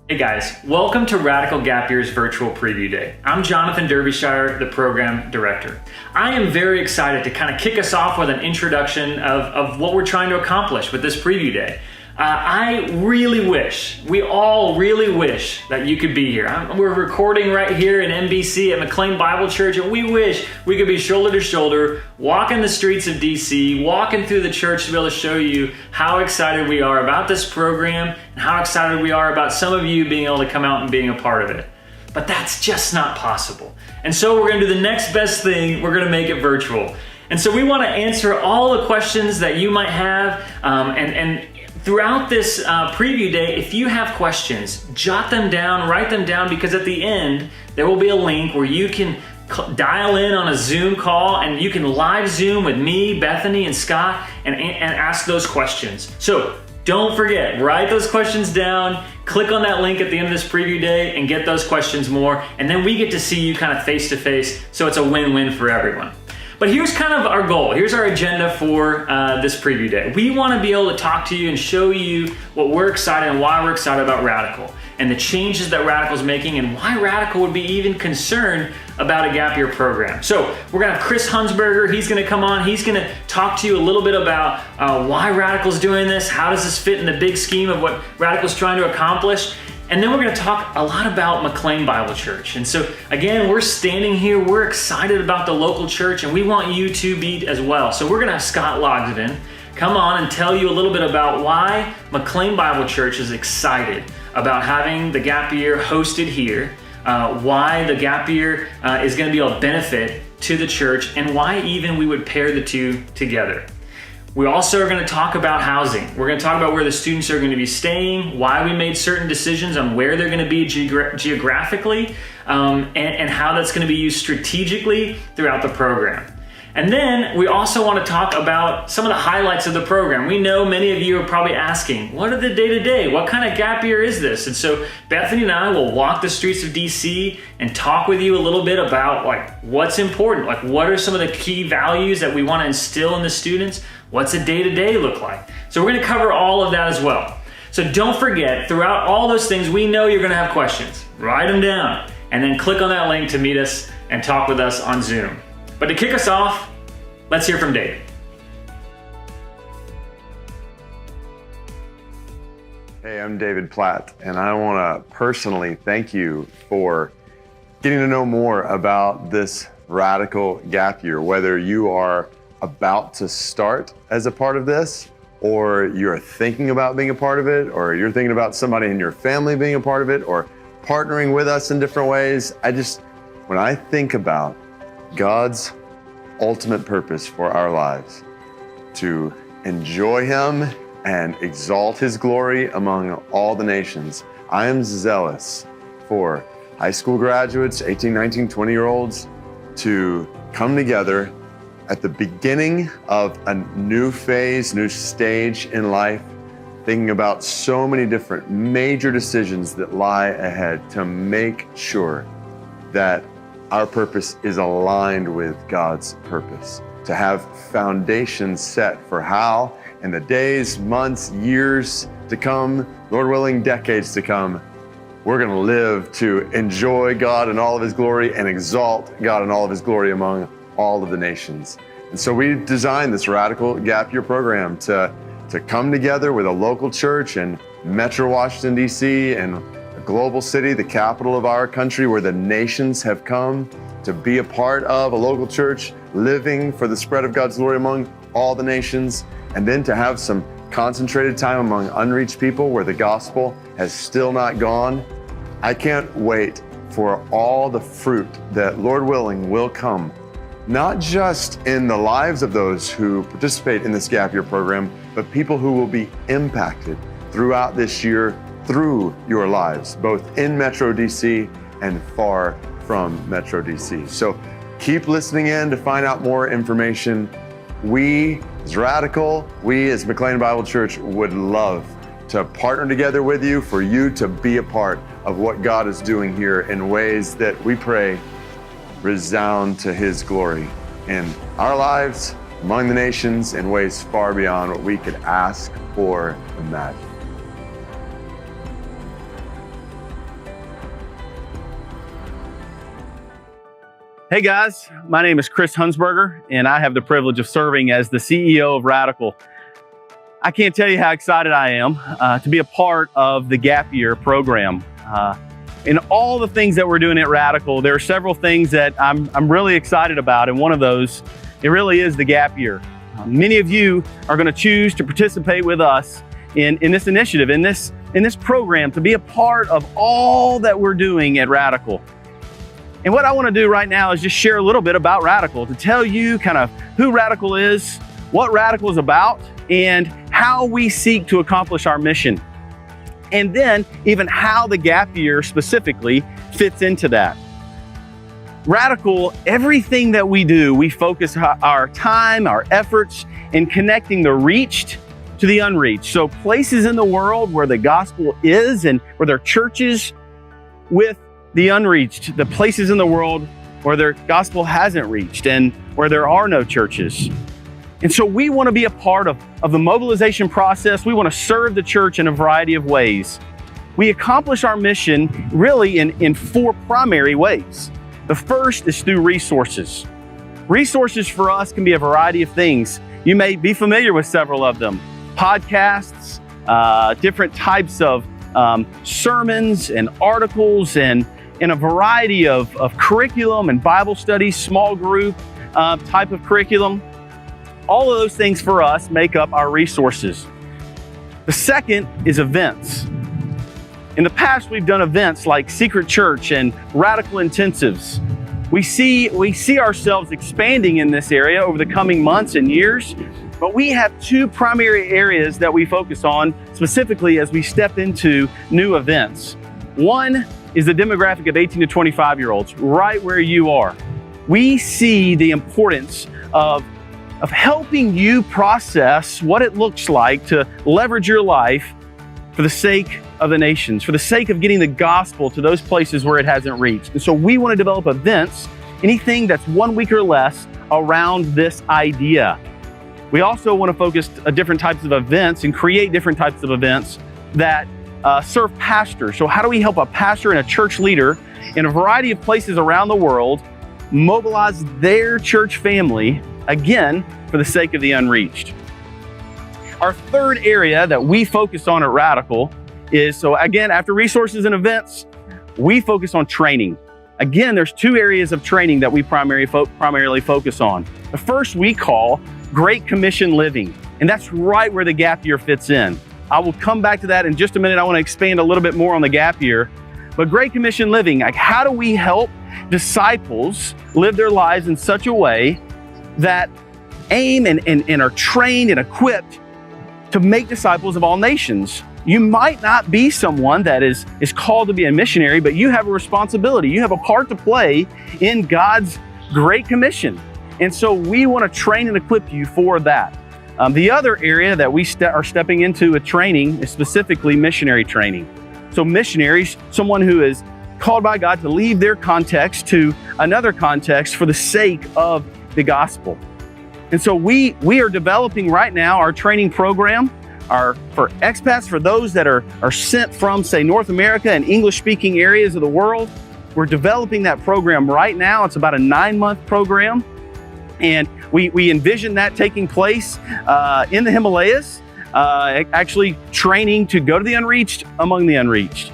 Hey guys, welcome to Radical Gap Year's Virtual Preview Day. I'm Jonathan Derbyshire, the Program Director. I am very excited to kind of kick us off with an introduction of what we're trying to accomplish with this Preview Day. We all really wish that you could be here. We're recording right here in NBC at McLean Bible Church, and we wish we could be shoulder to shoulder, walking the streets of DC, walking through the church to be able to show you how excited we are about this program and how excited we are about some of you being able to come out and being a part of it. But that's just not possible. And so we're going to do the next best thing. We're going to make it virtual. And so we want to answer all the questions that you might have, and throughout this preview day, if you have questions, jot them down, write them down, because at the end, there will be a link where you can dial in on a Zoom call and you can live Zoom with me, Bethany, and Scott and ask those questions. So don't forget, write those questions down, click on that link at the end of this preview day and get those questions more. And then we get to see you kind of face to face. So it's a win-win for everyone. But here's kind of our goal. Here's our agenda for this preview day. We want to be able to talk to you and show you what we're excited and why we're excited about Radical and the changes that Radical's making and why Radical would be even concerned about a gap year program. So we're going to have Chris Hunsberger. He's going to come on. He's going to talk to you a little bit about why Radical's doing this. How does this fit in the big scheme of what Radical's trying to accomplish? And then we're going to talk a lot about McLean Bible Church. And so again, we're standing here, we're excited about the local church, and we want you to be as well. So we're going to have Scott Logsden come on and tell you a little bit about why McLean Bible Church is excited about having the gap year hosted here, why the gap year is going to be a benefit to the church, and why even we would pair the two together. We also are going to talk about housing. We're going to talk about where the students are going to be staying, why we made certain decisions on where they're going to be geographically, and how that's going to be used strategically throughout the program. And then we also want to talk about some of the highlights of the program. We know many of you are probably asking, what are the day-to-day? What kind of gap year is this? And so Bethany and I will walk the streets of DC and talk with you a little bit about what's important, what are some of the key values that we want to instill in the students? What's a day-to-day look like? So we're going to cover all of that as well. So don't forget, throughout all those things, we know you're going to have questions. Write them down and then click on that link to meet us and talk with us on Zoom. But to kick us off, let's hear from David. Hey, I'm David Platt, and I want to personally thank you for getting to know more about this Radical Gap Year, whether you are about to start as a part of this, or you're thinking about being a part of it, or you're thinking about somebody in your family being a part of it, or partnering with us in different ways. When I think about God's ultimate purpose for our lives, to enjoy Him and exalt His glory among all the nations, I am zealous for high school graduates, 18, 19, 20-year-olds to come together at the beginning of a new phase, new stage in life, thinking about so many different major decisions that lie ahead to make sure that our purpose is aligned with God's purpose, to have foundations set for how in the days, months, years to come, Lord willing, decades to come, we're going to live to enjoy God in all of His glory and exalt God in all of His glory among all of the nations. And so we designed this Radical Gap Year program to come together with a local church in Metro Washington, D.C., and global city, the capital of our country, where the nations have come to be a part of a local church, living for the spread of God's glory among all the nations, and then to have some concentrated time among unreached people where the gospel has still not gone. I can't wait for all the fruit that, Lord willing, will come, not just in the lives of those who participate in this Gap Year program, but people who will be impacted throughout this year through your lives, both in Metro DC and far from Metro DC. So keep listening in to find out more information. We as Radical, we as McLean Bible Church would love to partner together with you for you to be a part of what God is doing here in ways that we pray resound to His glory in our lives, among the nations, in ways far beyond what we could ask or imagine. Hey guys, my name is Chris Hunsberger, and I have the privilege of serving as the CEO of Radical. I can't tell you how excited I am to be a part of the Gap Year program. In all the things that we're doing at Radical, there are several things that I'm really excited about, and one of those, it really is the Gap Year. Many of you are going to choose to participate with us in this initiative, in this program, to be a part of all that we're doing at Radical. And what I want to do right now is just share a little bit about Radical, to tell you kind of who Radical is, what Radical is about, and how we seek to accomplish our mission. And then even how the Gap Year specifically fits into that. Radical, everything that we do, we focus our time, our efforts in connecting the reached to the unreached. So places in the world where the gospel is and where there are churches with the unreached, the places in the world where their gospel hasn't reached and where there are no churches. And so we want to be a part of the mobilization process. We want to serve the church in a variety of ways. We accomplish our mission really in four primary ways. The first is through resources. Resources for us can be a variety of things. You may be familiar with several of them. Podcasts, different types of sermons and articles, and in a variety of curriculum and Bible studies, small group type of curriculum. All of those things for us make up our resources. The second is events. In the past, we've done events like Secret Church and Radical Intensives. We see ourselves expanding in this area over the coming months and years, but we have two primary areas that we focus on specifically as we step into new events. One is the demographic of 18 to 25-year-olds, right where you are. We see the importance of helping you process what it looks like to leverage your life for the sake of the nations, for the sake of getting the gospel to those places where it hasn't reached. And so we want to develop events, anything that's 1 week or less, around this idea. We also want to focus on different types of events and create different types of events that serve pastors. So how do we help a pastor and a church leader in a variety of places around the world mobilize their church family, again, for the sake of the unreached? Our third area that we focus on at Radical is, so again, after resources and events, we focus on training. Again, there's two areas of training that we primarily focus on. The first we call Great Commission Living, and that's right where the Gap Year fits in. I will come back to that in just a minute. I want to expand a little bit more on the Gap Year. But Great Commission Living, like how do we help disciples live their lives in such a way that aim and are trained and equipped to make disciples of all nations? You might not be someone that is called to be a missionary, but you have a responsibility. You have a part to play in God's Great Commission. And so we want to train and equip you for that. The other area that we are stepping into with training is specifically missionary training. So missionaries, someone who is called by God to leave their context to another context for the sake of the gospel. And so we are developing right now our training program for expats, for those that are sent from, say, North America and English-speaking areas of the world. We're developing that program right now. It's about a 9-month program. And we envision that taking place in the Himalayas, actually training to go to the unreached among the unreached.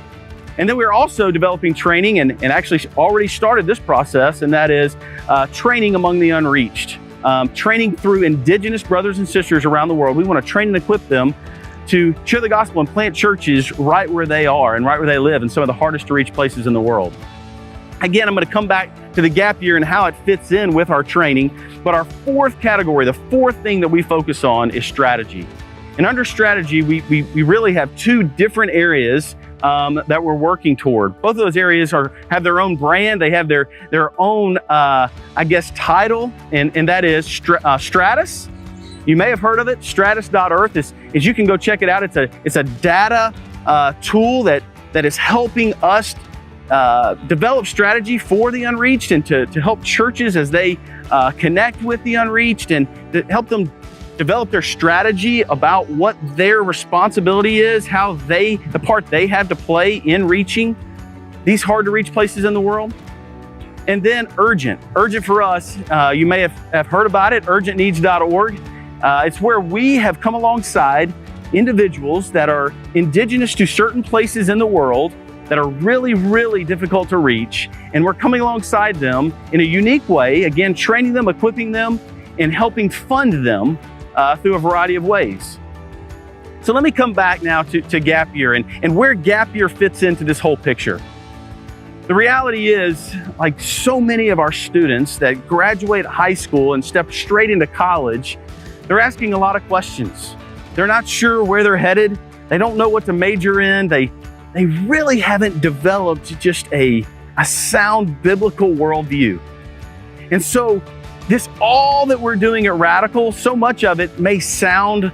And then we're also developing training and actually already started this process, and that is training among the unreached. Training through indigenous brothers and sisters around the world. We want to train and equip them to share the gospel and plant churches right where they are and right where they live in some of the hardest to reach places in the world. Again, I'm going to come back to the Gap Year and how it fits in with our training. But our fourth category, the fourth thing that we focus on is strategy. And under strategy, we really have two different areas that we're working toward. Both of those areas have their own brand. They have their own, title, and that is Stratus. You may have heard of it. Stratus.earth is you can go check it out. It's a data tool that is helping us develop strategy for the unreached and to help churches as they connect with the unreached and to help them develop their strategy about what their responsibility is, the part they have to play in reaching these hard to reach places in the world. And then urgent. Urgent for us, you may have heard about it, urgentneeds.org. It's where we have come alongside individuals that are indigenous to certain places in the world that are really, really difficult to reach. And we're coming alongside them in a unique way, again, training them, equipping them, and helping fund them through a variety of ways. So let me come back now to Gap Year and where Gap Year fits into this whole picture. The reality is, like so many of our students that graduate high school and step straight into college, they're asking a lot of questions. They're not sure where they're headed. They don't know what to major in. They really haven't developed just a sound biblical worldview. And so all that we're doing at Radical, so much of it may sound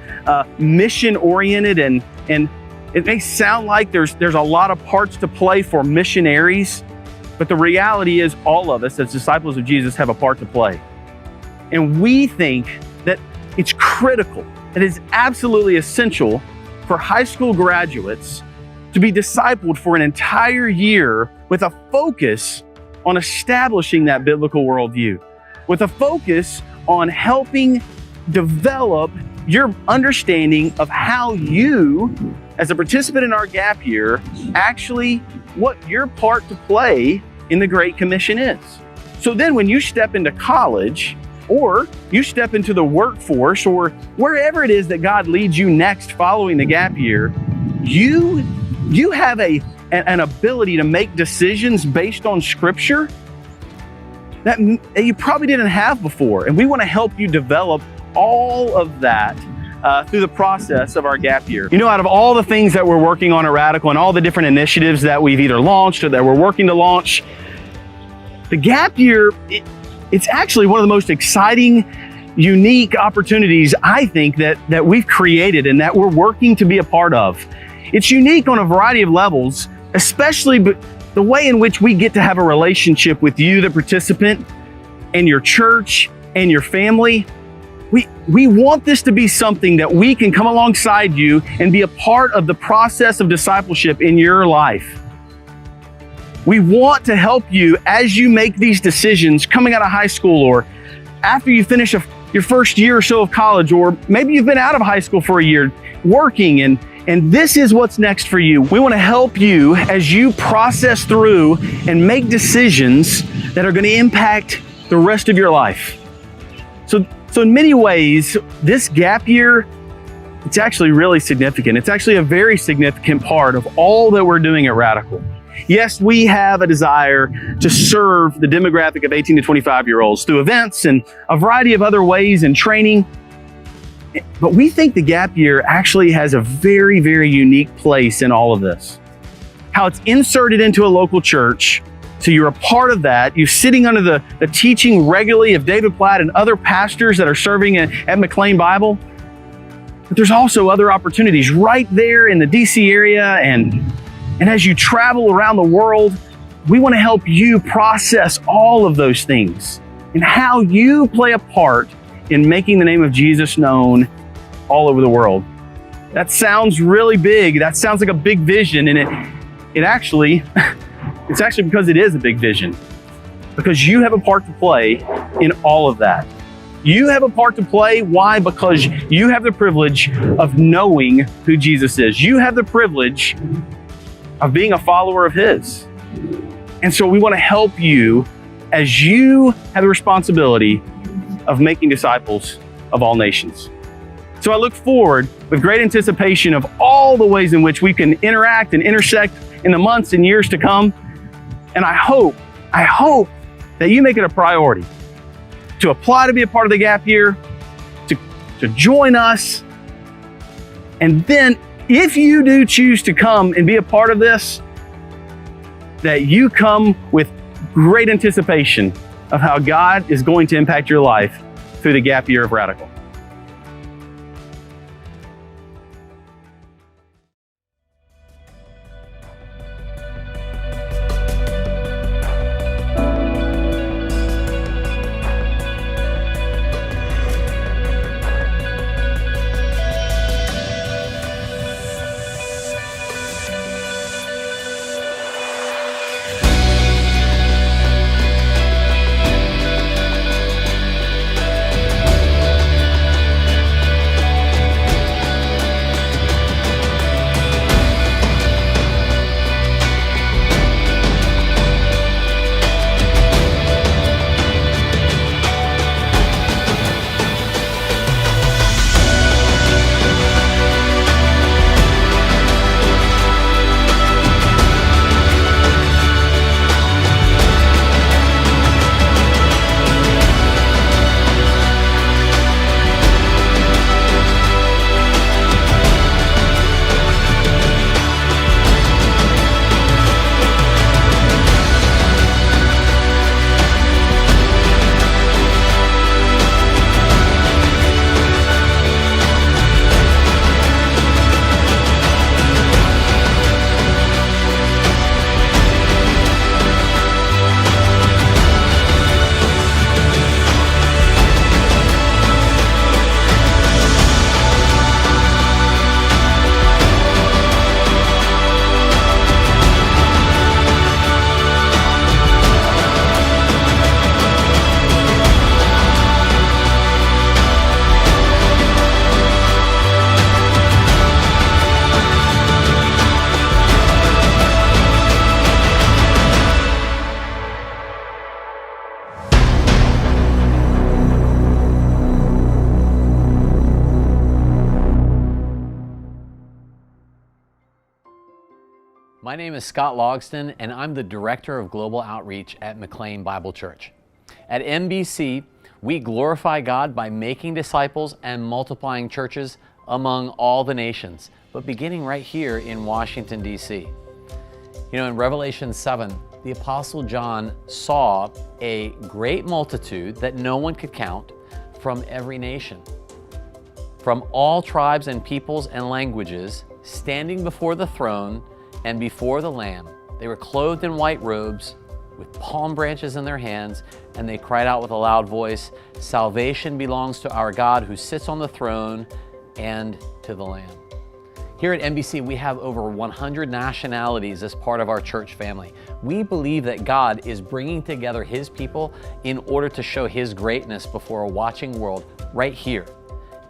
mission-oriented and it may sound like there's a lot of parts to play for missionaries, but the reality is all of us as disciples of Jesus have a part to play. And we think that it's critical, it is absolutely essential for high school graduates to be discipled for an entire year with a focus on establishing that biblical worldview, with a focus on helping develop your understanding of how you, as a participant in our Gap Year, actually what your part to play in the Great Commission is. So then when you step into college, or you step into the workforce, or wherever it is that God leads you next following the Gap Year, you have an ability to make decisions based on Scripture that you probably didn't have before. And we want to help you develop all of that through the process of our Gap Year. You know, out of all the things that we're working on at Radical and all the different initiatives that we've either launched or that we're working to launch, the Gap Year, it's actually one of the most exciting, unique opportunities, I think, that we've created and that we're working to be a part of. It's unique on a variety of levels, especially the way in which we get to have a relationship with you, the participant, and your church and your family. We want this to be something that we can come alongside you and be a part of the process of discipleship in your life. We want to help you as you make these decisions coming out of high school, or after you finish your first year or so of college, or maybe you've been out of high school for a year working and this is what's next for you. We want to help you as you process through and make decisions that are going to impact the rest of your life. So in many ways, this Gap Year, it's actually really significant. It's actually a very significant part of all that we're doing at Radical. Yes, we have a desire to serve the demographic of 18 to 25-year-olds through events and a variety of other ways and training. But we think the Gap Year actually has a very, very unique place in all of this. How it's inserted into a local church, so you're a part of that. You're sitting under the teaching regularly of David Platt and other pastors that are serving at McLean Bible. But there's also other opportunities right there in the DC area, and as you travel around the world, we want to help you process all of those things and how you play a part in making the name of Jesus known all over the world. That sounds really big. That sounds like a big vision, and it's actually because it is a big vision, because you have a part to play in all of that. You have a part to play. Why? Because you have the privilege of knowing who Jesus is. You have the privilege of being a follower of His. And so we want to help you as you have the responsibility of making disciples of all nations. So I look forward with great anticipation of all the ways in which we can interact and intersect in the months and years to come. And I hope that you make it a priority to apply to be a part of the Gap Year, to join us. And then if you do choose to come and be a part of this, that you come with great anticipation of how God is going to impact your life through the Gap Year of Radical. My name is Scott Logston, and I'm the Director of Global Outreach at McLean Bible Church. At MBC, we glorify God by making disciples and multiplying churches among all the nations, but beginning right here in Washington, D.C. You know, in Revelation 7, the Apostle John saw a great multitude that no one could count from every nation, from all tribes and peoples and languages, standing before the throne and before the Lamb. They were clothed in white robes with palm branches in their hands, and they cried out with a loud voice, "Salvation belongs to our God who sits on the throne and to the Lamb." Here at NBC, we have over 100 nationalities as part of our church family. We believe that God is bringing together His people in order to show His greatness before a watching world right here.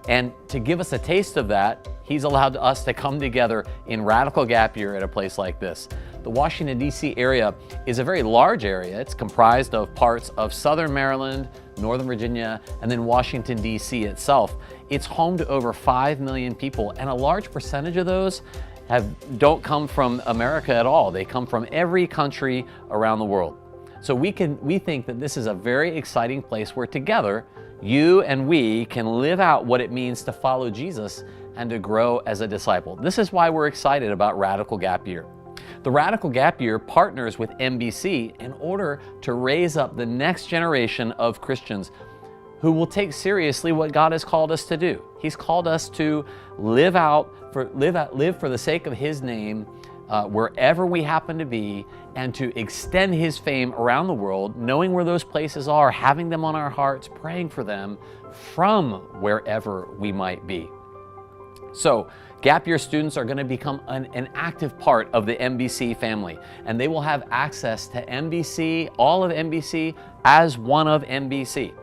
And to give us a taste of that, He's allowed us to come together in Radical Gap Year at a place like this. The Washington, D.C. area is a very large area. It's comprised of parts of Southern Maryland, Northern Virginia, and then Washington, D.C. itself. It's home to over 5 million people, and a large percentage of those don't come from America at all. They come from every country around the world. So we think that this is a very exciting place where together, you and we can live out what it means to follow Jesus and to grow as a disciple. This is why we're excited about Radical Gap Year. The Radical Gap Year partners with NBC in order to raise up the next generation of Christians who will take seriously what God has called us to do. He's called us to live for the sake of His name wherever we happen to be, and to extend His fame around the world, knowing where those places are, having them on our hearts, praying for them from wherever we might be. So, Gap Year students are going to become an active part of the NBC family, and they will have access to NBC, all of NBC, as one of NBC.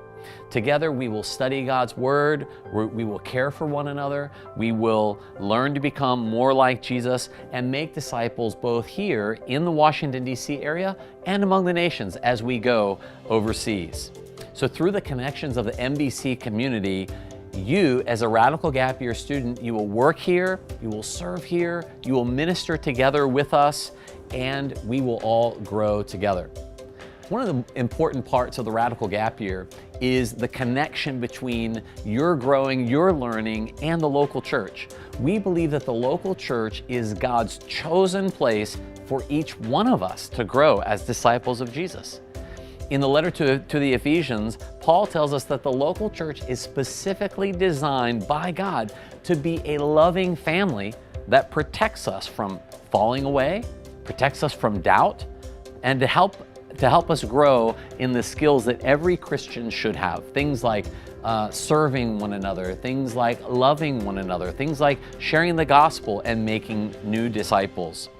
Together, we will study God's Word, we will care for one another, we will learn to become more like Jesus, and make disciples both here in the Washington, D.C. area and among the nations as we go overseas. So through the connections of the NBC community, you, as a Radical Gap Year student, you will work here, you will serve here, you will minister together with us, and we will all grow together. One of the important parts of the Radical Gap Year is the connection between your growing, your learning, and the local church. We believe that the local church is God's chosen place for each one of us to grow as disciples of Jesus. In the letter to the Ephesians, Paul tells us that the local church is specifically designed by God to be a loving family that protects us from falling away, protects us from doubt, and to help us grow in the skills that every Christian should have. Things like serving one another, things like loving one another, things like sharing the gospel and making new disciples.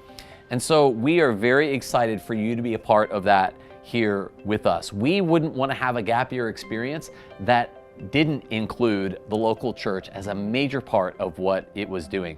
And so we are very excited for you to be a part of that here with us. We wouldn't want to have a gap year experience that didn't include the local church as a major part of what it was doing.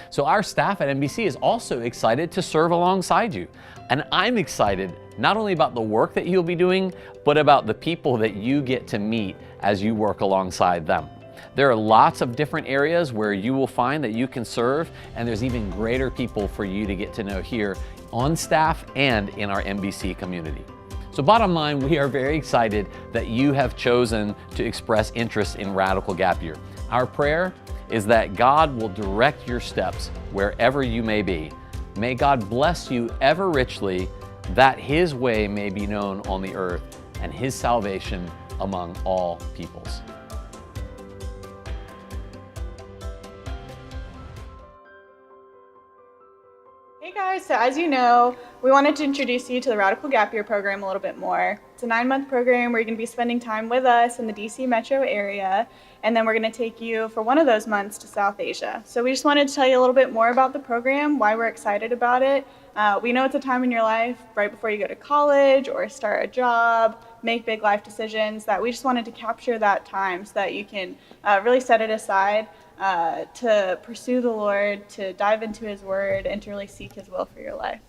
So our staff at NBC is also excited to serve alongside you. And I'm excited not only about the work that you'll be doing, but about the people that you get to meet as you work alongside them. There are lots of different areas where you will find that you can serve, and there's even greater people for you to get to know here on staff and in our NBC community. So bottom line, we are very excited that you have chosen to express interest in Radical Gap Year. Our prayer is that God will direct your steps wherever you may be. May God bless you ever richly, that His way may be known on the earth and His salvation among all peoples. Hey guys, so as you know, we wanted to introduce you to the Radical Gap Year program a little bit more. It's a 9-month program where you're going to be spending time with us in the DC metro area, and then we're going to take you for one of those months to South Asia. So we just wanted to tell you a little bit more about the program, why we're excited about it. We know it's a time in your life right before you go to college or start a job, make big life decisions, that we just wanted to capture that time so that you can really set it aside to pursue the Lord, to dive into His Word, and to really seek His will for your life.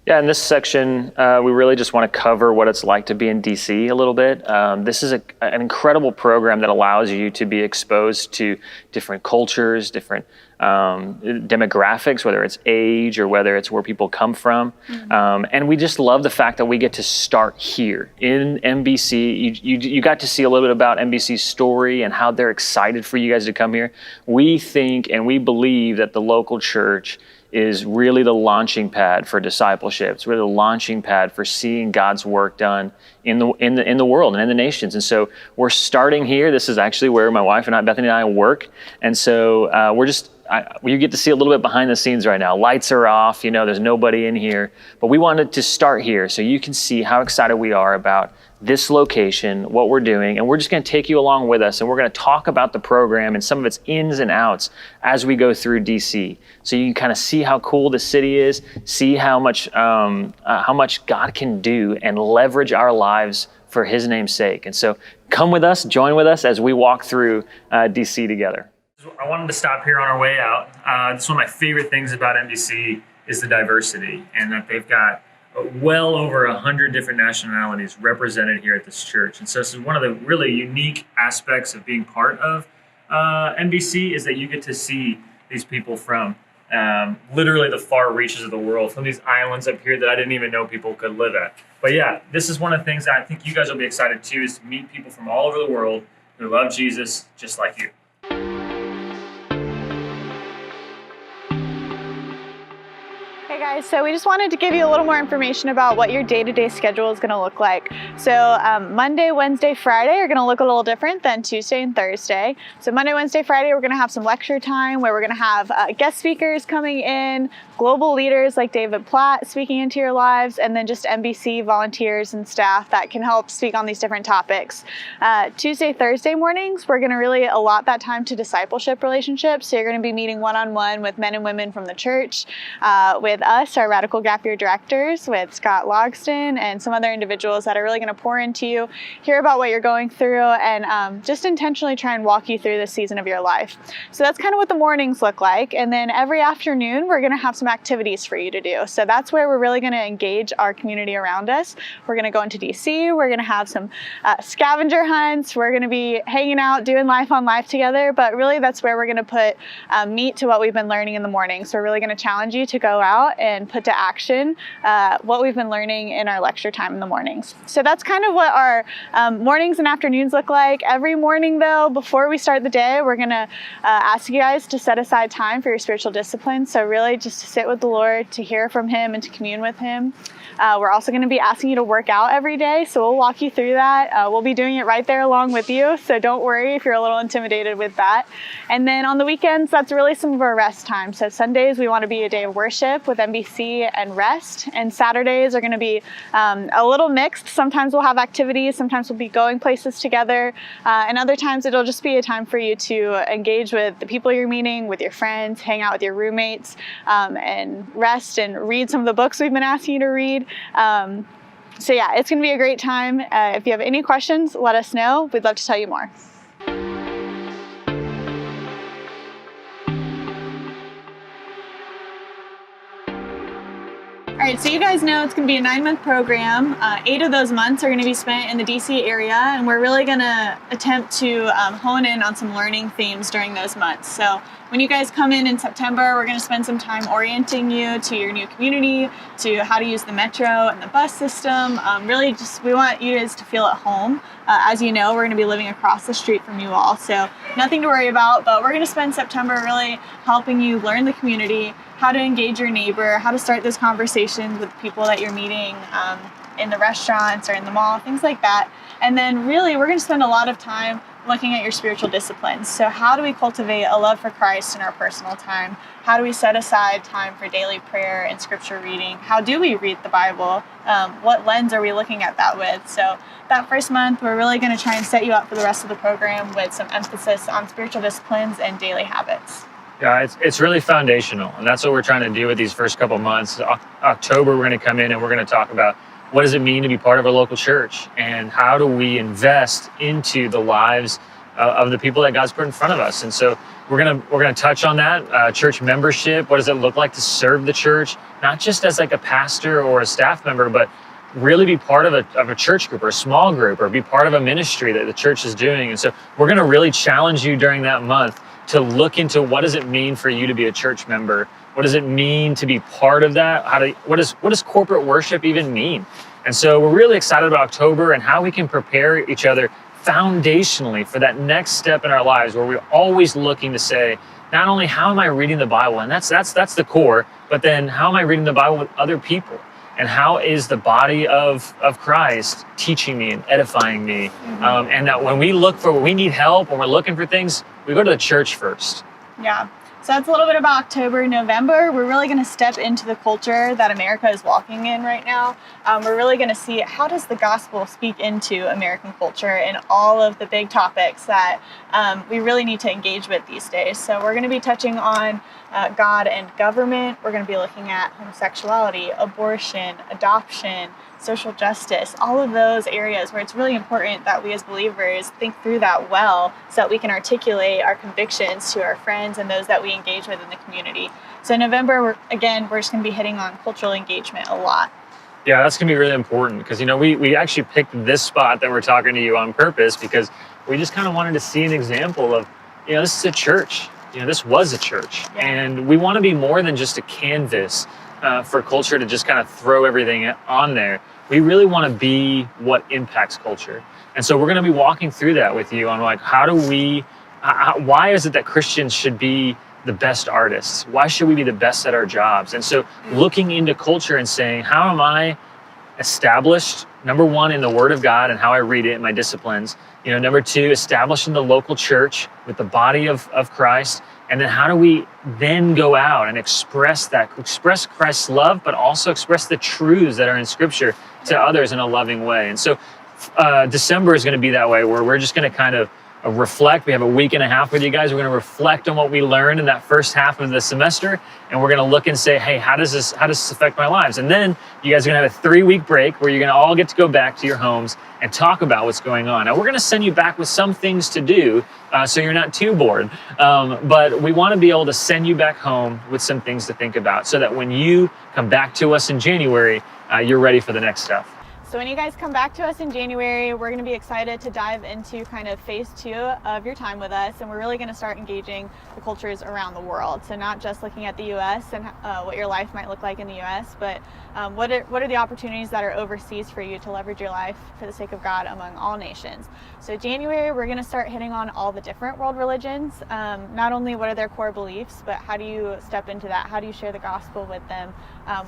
Yeah, in this section, we really just want to cover what it's like to be in DC a little bit. This is an incredible program that allows you to be exposed to different cultures, different demographics, whether it's age or whether it's where people come from. And we just love the fact that we get to start here in MBC. You got to see a little bit about MBC's story and how they're excited for you guys to come here. We think and we believe that the local church is really the launching pad for discipleship. It's really the launching pad for seeing God's work done in the world and in the nations. And so we're starting here. This is actually where my wife and I, Bethany and I, work. And so you get to see a little bit behind the scenes right now. Lights are off, there's nobody in here. But we wanted to start here so you can see how excited we are about this location, what we're doing, and we're just going to take you along with us, and we're going to talk about the program and some of its ins and outs as we go through DC. So you can kind of see how cool the city is, see how much God can do and leverage our lives for His name's sake. And so come with us, join with us as we walk through DC together. I wanted to stop here on our way out. It's one of my favorite things about NBC is the diversity, and that they've got well over 100 different nationalities represented here at this church. And so this is one of the really unique aspects of being part of NBC is that you get to see these people from literally the far reaches of the world, from these islands up here that I didn't even know people could live at. But yeah, this is one of the things that I think you guys will be excited too, is to meet people from all over the world who love Jesus just like you. Hey guys, so we just wanted to give you a little more information about what your day-to-day schedule is going to look like. So Monday, Wednesday, Friday are going to look a little different than Tuesday and Thursday. So Monday, Wednesday, Friday, we're going to have some lecture time where we're going to have guest speakers coming in, global leaders like David Platt speaking into your lives, and then just NBC volunteers and staff that can help speak on these different topics. Tuesday, Thursday mornings, we're going to really allot that time to discipleship relationships. So you're going to be meeting one-on-one with men and women from the church, with us, our Radical Gap Year directors, with Scott Logston and some other individuals that are really going to pour into you, hear about what you're going through, and just intentionally try and walk you through this season of your life. So that's kind of what the mornings look like. And then every afternoon, we're going to have some activities for you to do. So that's where we're really going to engage our community around us. We're going to go into DC. We're going to have some scavenger hunts. We're going to be hanging out, doing life on life together. But really, that's where we're going to put meat to what we've been learning in the morning. So we're really going to challenge you to go out and put to action what we've been learning in our lecture time in the mornings. So that's kind of what our mornings and afternoons look like. Every morning, though, before we start the day, we're going to ask you guys to set aside time for your spiritual discipline. So really just to sit with the Lord, to hear from Him, and to commune with Him. We're also going to be asking you to work out every day, so we'll walk you through that. We'll be doing it right there along with you, so don't worry if you're a little intimidated with that. And then on the weekends, that's really some of our rest time. So Sundays, we want to be a day of worship with NBC and rest, and Saturdays are going to be a little mixed. Sometimes we'll have activities, sometimes we'll be going places together, and other times it'll just be a time for you to engage with the people you're meeting, with your friends, hang out with your roommates, and rest and read some of the books we've been asking you to read. So yeah, it's going to be a great time. If you have any questions, let us know. We'd love to tell you more. All right, so you guys know it's going to be a 9-month program. 8 of those months are going to be spent in the DC area, and we're really going to attempt to hone in on some learning themes during those months. So when you guys come in September, we're going to spend some time orienting you to your new community, to how to use the metro and the bus system. Really just, we want you guys to feel at home. As you know, we're going to be living across the street from you all, so nothing to worry about, but we're going to spend September really helping you learn the community, how to engage your neighbor, how to start those conversations with people that you're meeting in the restaurants or in the mall, things like that. And then really, we're going to spend a lot of time looking at your spiritual disciplines. So how do we cultivate a love for Christ in our personal time? How do we set aside time for daily prayer and scripture reading? How do we read the Bible? What lens are we looking at that with? So that first month, we're really going to try and set you up for the rest of the program with some emphasis on spiritual disciplines and daily habits. Yeah, it's really foundational, and that's what we're trying to do with these first couple months. October, we're going to come in and we're going to talk about what does it mean to be part of a local church, and how do we invest into the lives of the people that God's put in front of us. And so we're gonna touch on that, church membership. What does it look like to serve the church, not just as like a pastor or a staff member, but really be part of a church group or a small group, or be part of a ministry that the church is doing. And so we're gonna really challenge you during that month to look into what does it mean for you to be a church member? What does it mean to be part of that? What does corporate worship even mean? And so we're really excited about October and how we can prepare each other foundationally for that next step in our lives, where we're always looking to say, not only how am I reading the Bible, and that's the core, but then how am I reading the Bible with other people? And how is the body of Christ teaching me and edifying me? And that when we need help, when we're looking for things, we go to the church first. Yeah. So that's a little bit about October. November, we're really going to step into the culture that America is walking in right now. We're really going to see how does the gospel speak into American culture and all of the big topics that we really need to engage with these days. So we're going to be touching on God and government. We're going to be looking at homosexuality, abortion, adoption, social justice, all of those areas where it's really important that we as believers think through that well so that we can articulate our convictions to our friends and those that we engage with in the community. So in November, we're just going to be hitting on cultural engagement a lot. Yeah, that's going to be really important because, we actually picked this spot that we're talking to you on purpose because we just kind of wanted to see an example of, this is a church. This was a church. Yeah. And we want to be more than just a canvas for culture to just kind of throw everything on there. We really want to be what impacts culture. And so we're going to be walking through that with you on why is it that Christians should be the best artists? Why should we be the best at our jobs? And so looking into culture and saying, how am I established, number one, in the Word of God and how I read it in my disciplines. Number two, established in the local church with the body of Christ. And then how do we then go out and express Christ's love, but also express the truths that are in Scripture to others in a loving way. And so December is going to be that way, where we're just going to kind of reflect. We have a week and a half with you guys. We're going to reflect on what we learned in that first half of the semester, and we're going to look and say, hey, how does this affect my lives? And then you guys are going to have a 3-week break where you're going to all get to go back to your homes and talk about what's going on. Now, we're going to send you back with some things to do so you're not too bored. But we want to be able to send you back home with some things to think about so that when you come back to us in January, you're ready for the next stuff. So when you guys come back to us in January, we're going to be excited to dive into kind of phase 2 of your time with us, and we're really going to start engaging the cultures around the world. So not just looking at the U.S. and what your life might look like in the U.S., but what are the opportunities that are overseas for you to leverage your life for the sake of God among all nations. So January, we're going to start hitting on all the different world religions. Not only what are their core beliefs, but how do you step into that? How do you share the gospel with them?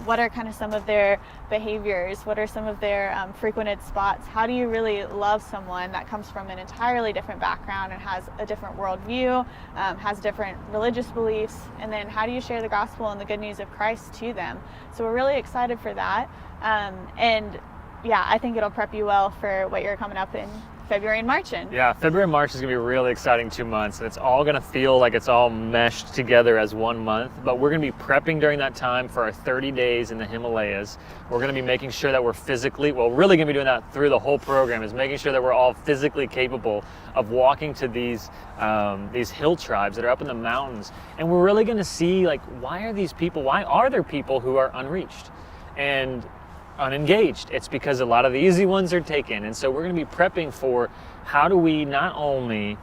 What are kind of some of their behaviors? What are some of their frequented spots? How do you really love someone that comes from an entirely different background and has a different worldview, has different religious beliefs? And then how do you share the gospel and the good news of Christ to them? So we're really excited for that. And yeah, I think it'll prep you well for what you're coming up in February and March in. Yeah, February and March is going to be a really exciting 2 months, and it's all going to feel like it's all meshed together as 1 month, but we're going to be prepping during that time for our 30 days in the Himalayas. We're going to be making sure that we're really going to be doing that through the whole program, is making sure that we're all physically capable of walking to these hill tribes that are up in the mountains, and we're really going to see, why are there people who are unreached and unengaged? It's because a lot of the easy ones are taken. And so we're going to be prepping for how do we not only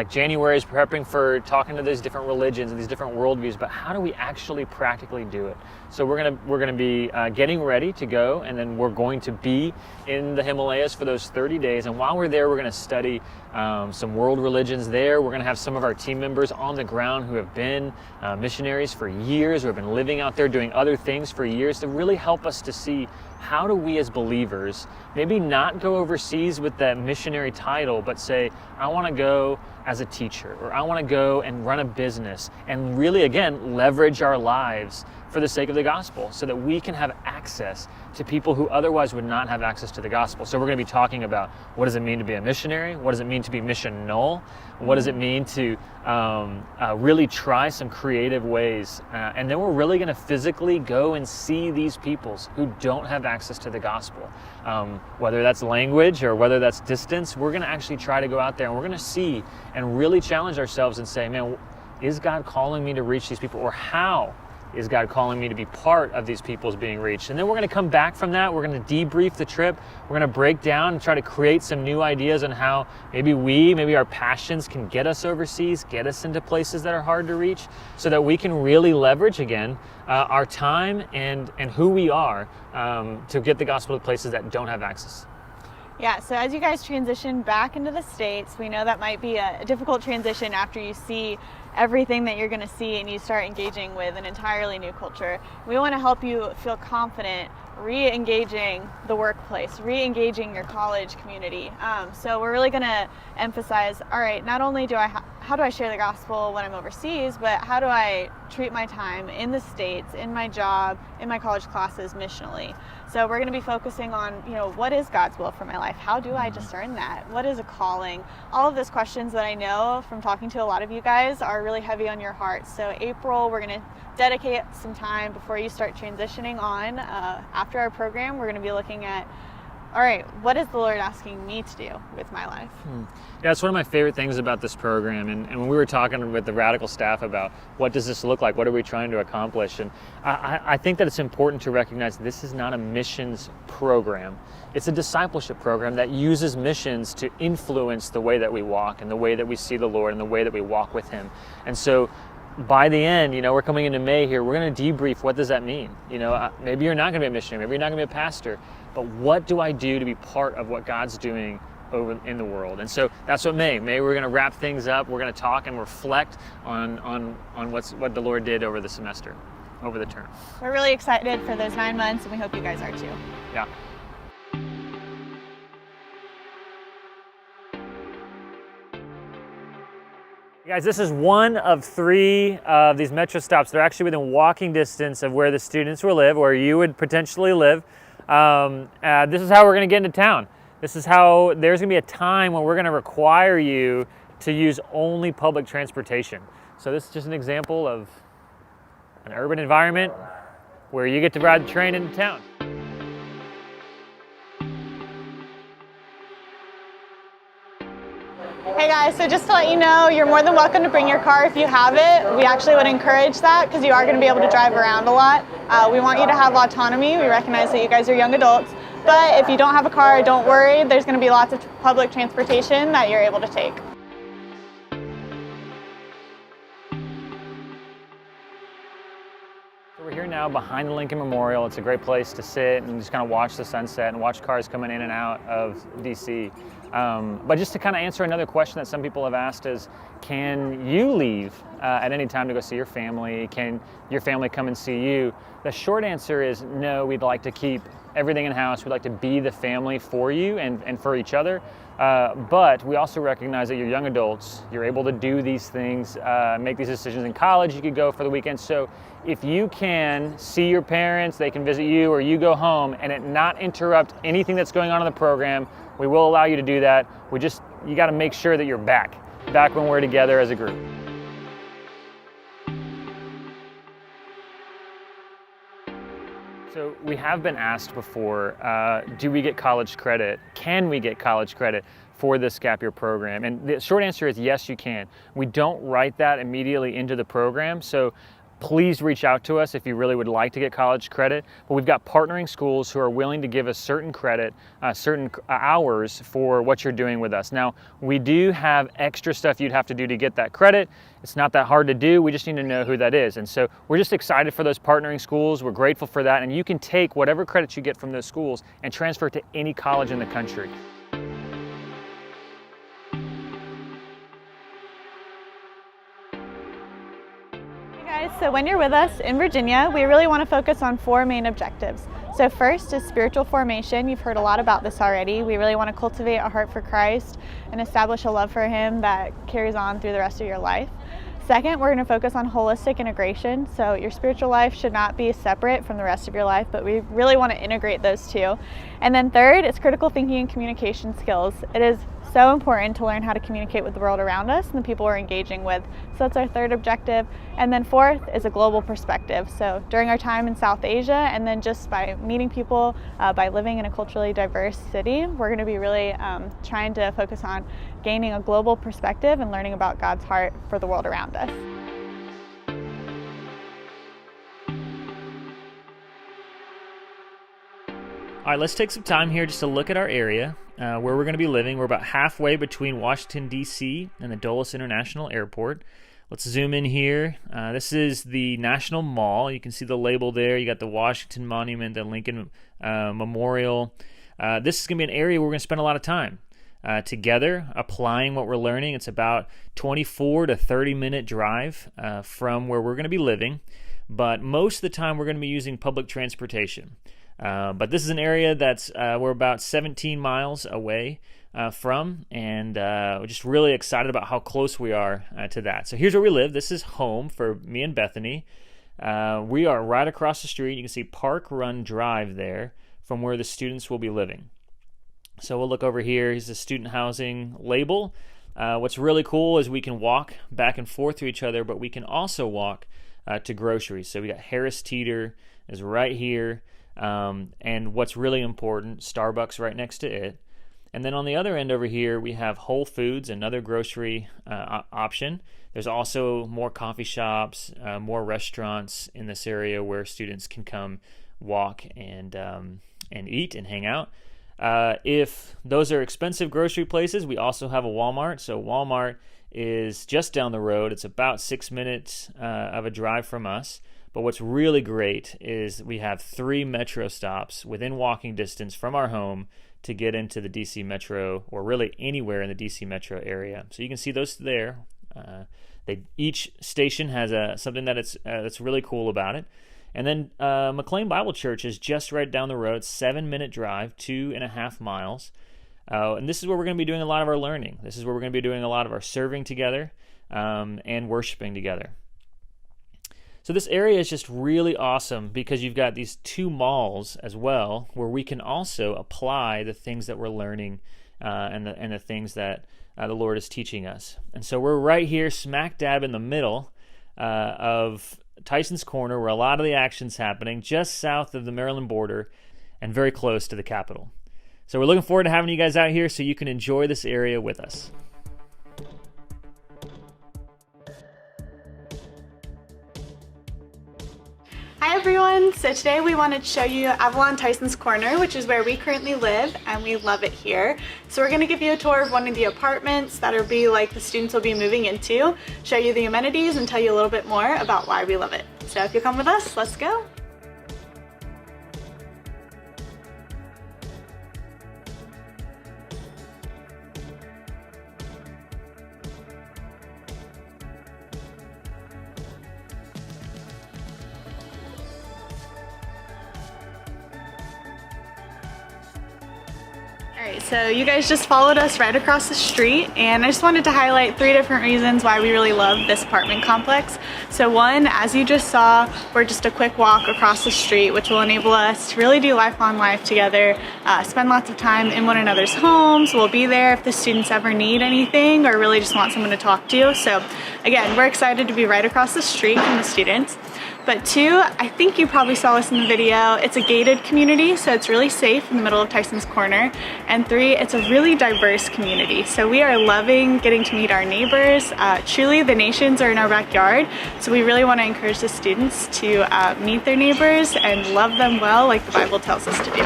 January is prepping for talking to these different religions and these different worldviews, but how do we actually practically do it? So we're going to be getting ready to go, and then we're going to be in the Himalayas for those 30 days. And while we're there, we're going to study some world religions there. We're going to have some of our team members on the ground who have been missionaries for years, who have been living out there doing other things for years, to really help us to see how do we as believers maybe not go overseas with that missionary title, but say, I want to go as a teacher, or I want to go and run a business, and really, again, leverage our lives for the sake of the gospel, so that we can have access to people who otherwise would not have access to the gospel. So we're going to be talking about, what does it mean to be a missionary? What does it mean to be missional? What does it mean to really try some creative ways? And then we're really going to physically go and see these peoples who don't have access to the gospel. Whether that's language or whether that's distance, we're going to actually try to go out there and we're going to see and really challenge ourselves and say, man, is God calling me to reach these people? Or how is God calling me to be part of these peoples being reached? And then we're going to come back from that. We're going to debrief the trip. We're going to break down and try to create some new ideas on how maybe our passions can get us overseas, get us into places that are hard to reach, so that we can really leverage again our time and who we are to get the gospel to places that don't have access. Yeah, so as you guys transition back into the States, we know that might be a difficult transition after you see everything that you're going to see and you start engaging with an entirely new culture. We want to help you feel confident re-engaging the workplace, re-engaging your college community. So we're really going to emphasize, all right, not only how do I share the gospel when I'm overseas, but how do I treat my time in the States, in my job, in my college classes missionally. So we're going to be focusing on, what is God's will for my life? How do I discern that? What is a calling? All of those questions that I know from talking to a lot of you guys are really heavy on your hearts. So April, we're going to dedicate some time before you start transitioning on. After our program, we're going to be looking at, all right, what is the Lord asking me to do with my life? Yeah, it's one of my favorite things about this program. And when we were talking with the Radical staff about what does this look like, what are we trying to accomplish? And I think that it's important to recognize this is not a missions program. It's a discipleship program that uses missions to influence the way that we walk and the way that we see the Lord and the way that we walk with Him. And so by the end, we're coming into May here, we're going to debrief what does that mean. Maybe you're not going to be a missionary, maybe you're not going to be a pastor, but what do I do to be part of what God's doing over in the world? And so that's what May we're going to wrap things up. We're going to talk and reflect on what the Lord did over the semester, over the term. We're really excited for those 9 months, and we hope you guys are too. Yeah. Guys, this is one of 3 of these metro stops. They're actually within walking distance of where the students will live, where you would potentially live. This is how we're going to get into town. This is how there's going to be a time when we're going to require you to use only public transportation. So this is just an example of an urban environment where you get to ride the train into town. Hey guys, so just to let you know, you're more than welcome to bring your car if you have it. We actually would encourage that because you are going to be able to drive around a lot. We want you to have autonomy. We recognize that you guys are young adults, but if you don't have a car, don't worry. There's going to be lots of public transportation that you're able to take. We're here now behind the Lincoln Memorial. It's a great place to sit and just kind of watch the sunset and watch cars coming in and out of DC. But just to kind of answer another question that some people have asked is, can you leave at any time to go see your family? Can your family come and see you? The short answer is no, we'd like to keep everything in-house. We'd like to be the family for you and for each other. But we also recognize that you're young adults. You're able to do these things, make these decisions in college. You could go for the weekend. So if you can see your parents, they can visit you, or you go home and it not interrupt anything that's going on in the program, we will allow you to do that. You got to make sure that you're back when we're together as a group. So we have been asked before, do we get college credit? Can we get college credit for this gap year program? And the short answer is yes, you can. We don't write that immediately into the program, so please reach out to us if you really would like to get college credit. But we've got partnering schools who are willing to give us certain credit, certain hours for what you're doing with us. Now, we do have extra stuff you'd have to do to get that credit. It's not that hard to do. We just need to know who that is. And so we're just excited for those partnering schools. We're grateful for that. And you can take whatever credits you get from those schools and transfer it to any college in the country. So when you're with us in Virginia, we really want to focus on 4 main objectives. So first is spiritual formation. You've heard a lot about this already. We really want to cultivate a heart for Christ and establish a love for Him that carries on through the rest of your life. Second, we're going to focus on holistic integration. So your spiritual life should not be separate from the rest of your life, but we really want to integrate those two. And then third, it's critical thinking and communication skills. It is so important to learn how to communicate with the world around us and the people we're engaging with. So that's our third objective. And then fourth is a global perspective. So during our time in South Asia, and then just by meeting people, by living in a culturally diverse city, we're going to be really trying to focus on gaining a global perspective and learning about God's heart for the world around us. All right, let's take some time here just to look at our area, where we're going to be living. We're about halfway between Washington, D.C. and the Dulles International Airport. Let's zoom in here. This is the National Mall. You can see the label there. You got the Washington Monument, the Lincoln Memorial. This is going to be an area where we're going to spend a lot of time together, applying what we're learning. It's about 24 to 30-minute drive from where we're going to be living, but most of the time we're going to be using public transportation. But this is an area that's we're about 17 miles away from, and we're just really excited about how close we are to that. So here's where we live. This is home for me and Bethany. We are right across the street. You can see Park Run Drive there from where the students will be living. So we'll look over here. Here's the student housing label. What's really cool is we can walk back and forth to each other, but we can also walk to groceries. So we got Harris Teeter is right here. And what's really important, Starbucks right next to it. And then on the other end over here, we have Whole Foods, another grocery option. There's also more coffee shops, more restaurants in this area where students can come walk and eat and hang out. If those are expensive grocery places, we also have a Walmart. So Walmart is just down the road. It's about 6 minutes of a drive from us. But what's really great is we have 3 metro stops within walking distance from our home to get into the DC Metro, or really anywhere in the DC Metro area. So you can see those there. Each station has something that's really cool about it. And then McLean Bible Church is just right down the road, 7-minute drive, 2.5 miles. And this is where we're going to be doing a lot of our learning. This is where we're going to be doing a lot of our serving together and worshiping together. So this area is just really awesome because you've got these 2 malls as well, where we can also apply the things that we're learning and the things that the Lord is teaching us. And so we're right here smack dab in the middle of Tyson's Corner, where a lot of the action's happening, just south of the Maryland border and very close to the Capitol. So we're looking forward to having you guys out here so you can enjoy this area with us. Hi everyone, so today we wanted to show you Avalon Tyson's Corner, which is where we currently live, and we love it here. So we're going to give you a tour of one of the apartments that'll be like the students will be moving into, show you the amenities, and tell you a little bit more about why we love it. So if you come with us, let's go. Alright, so you guys just followed us right across the street, and I just wanted to highlight 3 different reasons why we really love this apartment complex. So one, as you just saw, we're just a quick walk across the street, which will enable us to really do lifelong life together, spend lots of time in one another's homes. We'll be there if the students ever need anything or really just want someone to talk to. So again, we're excited to be right across the street from the students. But 2, I think you probably saw this in the video, it's a gated community, so it's really safe in the middle of Tyson's Corner. And 3, it's a really diverse community. So we are loving getting to meet our neighbors. Truly, the nations are in our backyard, so we really want to encourage the students to meet their neighbors and love them well like the Bible tells us to do.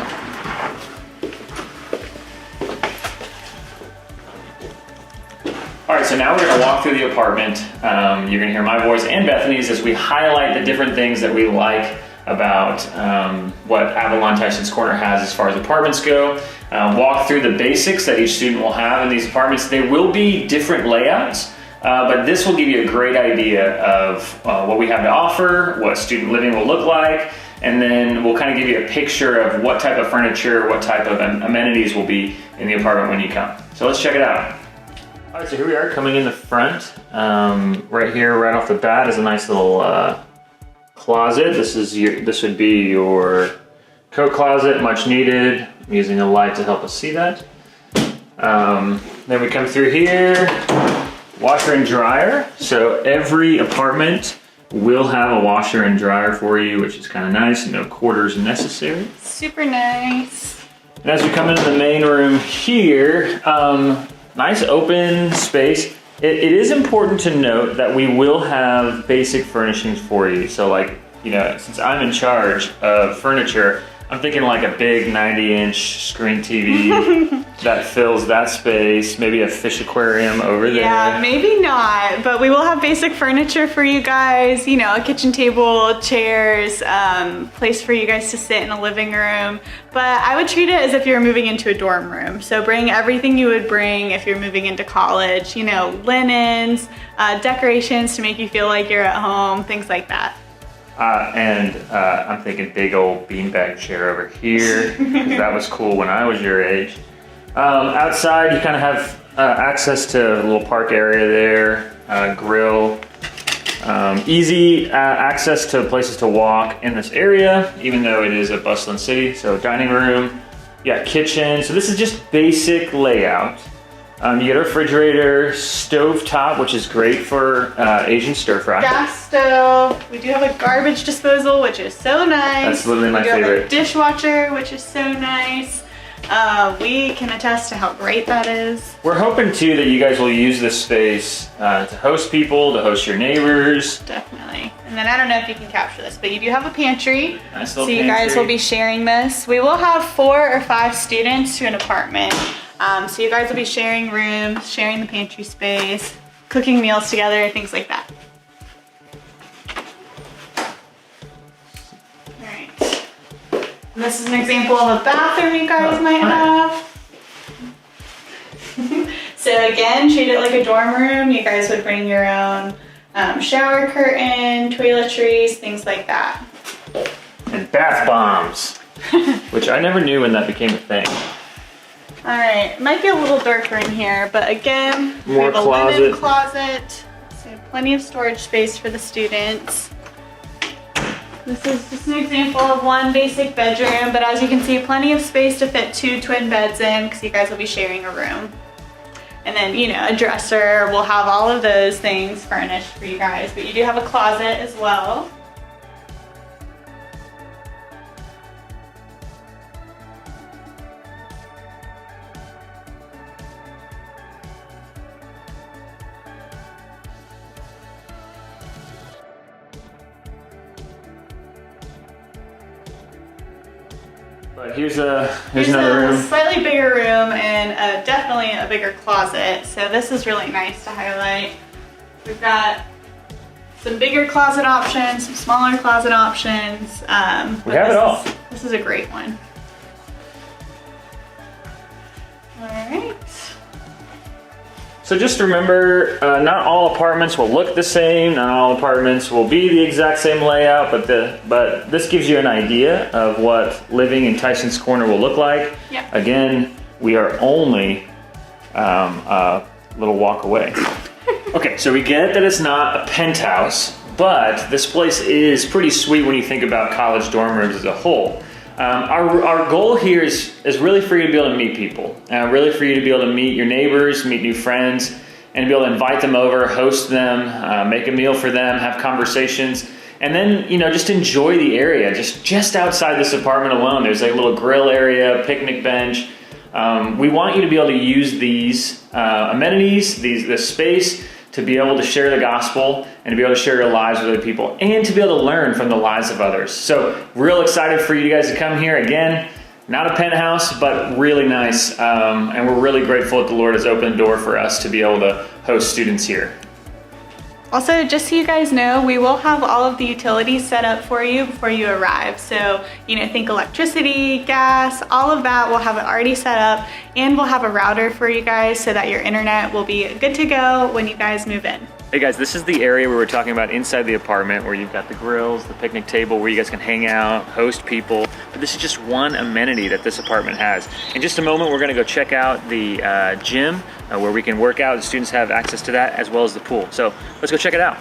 All right, so now we're going to walk through the apartment. You're going to hear my voice and Bethany's as we highlight the different things that we like about what Avalon Tyson's Corner has as far as apartments go. Walk through the basics that each student will have in these apartments. They will be different layouts, but this will give you a great idea of what we have to offer, what student living will look like, and then we'll kind of give you a picture of what type of furniture, what type of amenities will be in the apartment when you come. So let's check it out. All right, so here we are coming in the front. Right here, right off the bat, is a nice little closet. This would be your coat closet, much needed. I'm using a light to help us see that. Then we come through here, washer and dryer. So every apartment will have a washer and dryer for you, which is kind of nice. No quarters necessary. Super nice. And as we come into the main room here, nice open space. It is important to note that we will have basic furnishings for you. So like, you know, since I'm in charge of furniture, I'm thinking like a big 90-inch screen TV that fills that space, maybe a fish aquarium over there. Yeah, maybe not, but we will have basic furniture for you guys, you know, a kitchen table, chairs, place for you guys to sit in the living room. But I would treat it as if you were moving into a dorm room. So bring everything you would bring if you're moving into college, you know, linens, decorations to make you feel like you're at home, things like that. I'm thinking big old beanbag chair over here, because that was cool when I was your age. Outside, you kind of have access to a little park area there, grill, easy access to places to walk in this area, even though it is a bustling city. So dining room, you got kitchen. So this is just basic layout. You get a refrigerator, stove top, which is great for Asian stir fry. Gas stove. We do have a garbage disposal, which is so nice. That's literally my We do have favorite. a dishwasher, which is so nice. We can attest to how great that is. We're hoping too that you guys will use this space to host people, to host your neighbors. Definitely. And then I don't know if you can capture this, but you do have a pantry. Nice So little you guys pantry. will be sharing this. We will have 4 or 5 students to an apartment. So you guys will be sharing rooms, sharing the pantry space, cooking meals together, things like that. All right. And this is an example of a bathroom you guys might have. So again, treat it like a dorm room. You guys would bring your own shower curtain, toiletries, things like that. And bath bombs, which I never knew when that became a thing. All right, it might be a little darker in here, but again, we More have a closet. linen closet, so plenty of storage space for the students. This is just an example of one basic bedroom, but as you can see, plenty of space to fit 2 twin beds in because you guys will be sharing a room. And then, you know, a dresser, we'll have all of those things furnished for you guys, but you do have a closet as well. But here's another a room. slightly bigger room and definitely a bigger closet. So this is really nice to highlight. We've got some bigger closet options, some smaller closet options. We have it all. This is a great one. All right. So just remember, not all apartments will look the same. Not all apartments will be the exact same layout, but this gives you an idea of what living in Tyson's Corner will look like. Yep. Again, we are only a little walk away. Okay, so we get that it's not a penthouse, but this place is pretty sweet when you think about college dorm rooms as a whole. Our goal here is really for you to be able to meet people, really for you to be able to meet your neighbors, meet new friends, and be able to invite them over, host them, make a meal for them, have conversations, and then, you know, just enjoy the area. Just outside this apartment alone, there's a little grill area, picnic bench. We want you to be able to use these amenities, this space, to be able to share the gospel and to be able to share your lives with other people and to be able to learn from the lives of others. So real excited for you guys to come here. Again, not a penthouse, but really nice. And we're really grateful that the Lord has opened the door for us to be able to host students here. Also, just so you guys know, we will have all of the utilities set up for you before you arrive. So, you know, think electricity, gas, all of that, we'll have it already set up, and we'll have a router for you guys so that your internet will be good to go when you guys move in. Hey guys, this is the area we were talking about inside the apartment where you've got the grills, the picnic table where you guys can hang out, host people. But this is just one amenity that this apartment has. In just a moment, we're gonna go check out the gym where we can work out. The students have access to that as well as the pool. So let's go check it out.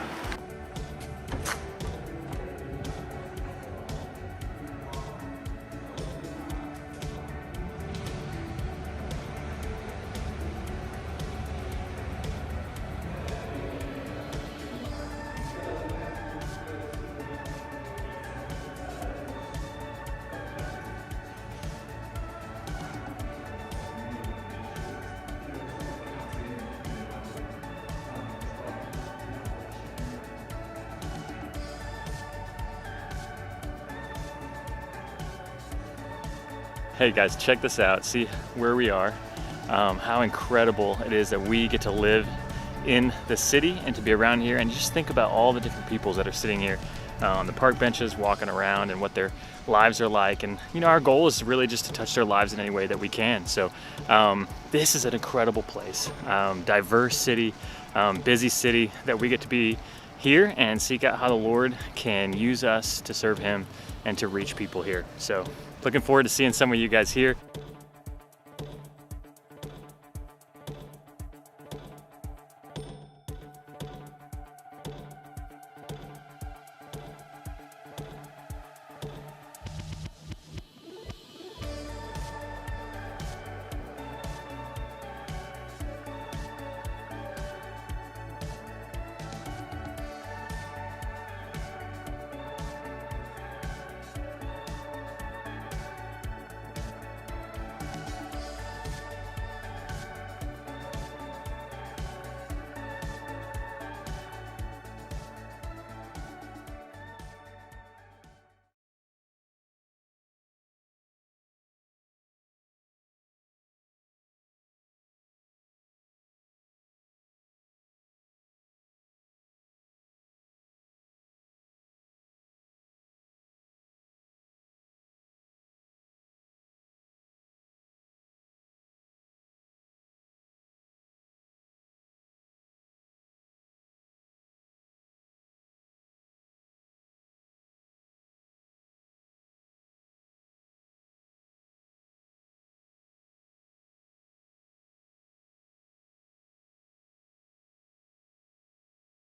Hey guys, check this out. See where we are. How incredible it is that we get to live in the city and to be around here, and just think about all the different peoples that are sitting here on the park benches, walking around, and what their lives are like. And you know, our goal is really just to touch their lives in any way that we can. So this is an incredible place, diverse city, busy city, that we get to be here and seek out how the Lord can use us to serve Him and to reach people here. So looking forward to seeing some of you guys here.